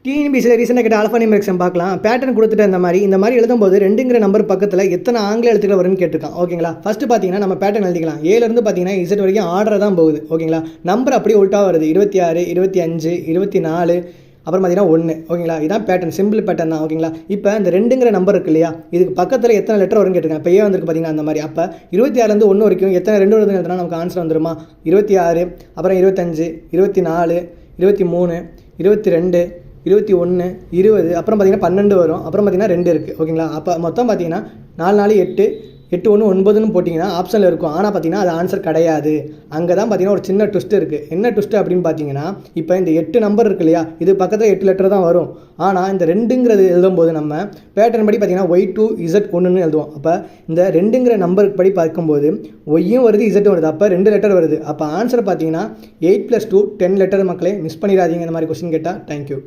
டிஎன்பிசியில் ரீசெண்டாக கேட்ட ஆல்ஃபா நியூமரிக் எக்ஸாம் பார்க்கலாம். பேட்டர்ன் கொடுத்துட்டு இந்த மாதிரி எழுதும்போது 2ங்கிற நம்பர் பக்கத்தில் எத்தனை ஆங்கில எழுத்துக்கள் வரும்னு கேட்டிருக்கான். ஓகேங்களா, ஃபஸ்ட்டு பார்த்தீங்கன்னா நம்ம பேட்டர்ன் எழுதிக்கலாம். ஏலேருந்து பார்த்தீங்கன்னா இசட் வரைக்கும் ஆர்டர் தான் போகுது. ஓகேங்களா, நம்பர் அப்படியே உல்ட்டா வருது. 26, 25, 24, அப்புறம் பார்த்தீங்கன்னா 1. ஓகேங்களா, இதான் பேட்டர்ன், சிம்பிள் பேட்டர்ன் தான். ஓகேங்களா, இப்போ இந்த 2ங்கிற நம்பர் இருக்கு இல்லையா, இதுக்கு பக்கத்தில் எத்தனை லெட்டர் வரும்னு கேட்டிருக்காங்க. இப்போ வந்திருக்கு பார்த்தீங்கன்னா அந்த மாதிரி. அப்போ 26லேருந்து 1 வரைக்கும் எத்தனை 2 வருதுன்னு எழுதுனா நமக்கு ஆன்சர் வந்துருமா? 26, அப்புறம் 25, 24, 23, 22, 21, 20, அப்புறம் பார்த்தீங்கன்னா 12 வரும். அப்புறம் பார்த்தீங்கன்னா 2 இருக்குது. ஓகேங்களா, அப்போ மொத்தம் பார்த்தீங்கன்னா 4 4 8, 8 1 9ன்னு போட்டிங்கன்னா ஆப்ஷனில் இருக்கும். ஆனால் பார்த்தீங்கன்னா அது ஆன்சர் கிடையாது. அங்கே தான் பார்த்தீங்கன்னா ஒரு சின்ன ட்விஸ்ட் இருக்குது. என்ன ட்விஸ்ட் அப்படின்னு பார்த்தீங்கன்னா, இப்போ இந்த 8 நம்பர் இருக்கு இல்லையா, இது பக்கத்தில் 8 லெட்டர் தான் வரும். ஆனால் இந்த 2ங்கிறது எழுதும்போது நம்ம பேட்டர்ன் படி பார்த்தீங்கன்னா Y2 Z1ன்னு எழுதுவோம். அப்போ இந்த 2ங்கிற நம்பருக்கு படி பார்க்கும்போது ஒய்யும் வருது, இசட்டும் வருது. அப்போ 2 லெட்டர் வருது. அப்போ ஆன்சர் பார்த்தீங்கன்னா 8 + 2 10 லெட்டர். மக்களே மிஸ் பண்ணிடாதீங்க இந்த மாதிரி கொஸ்டின் கேட்டால். தேங்க்யூ.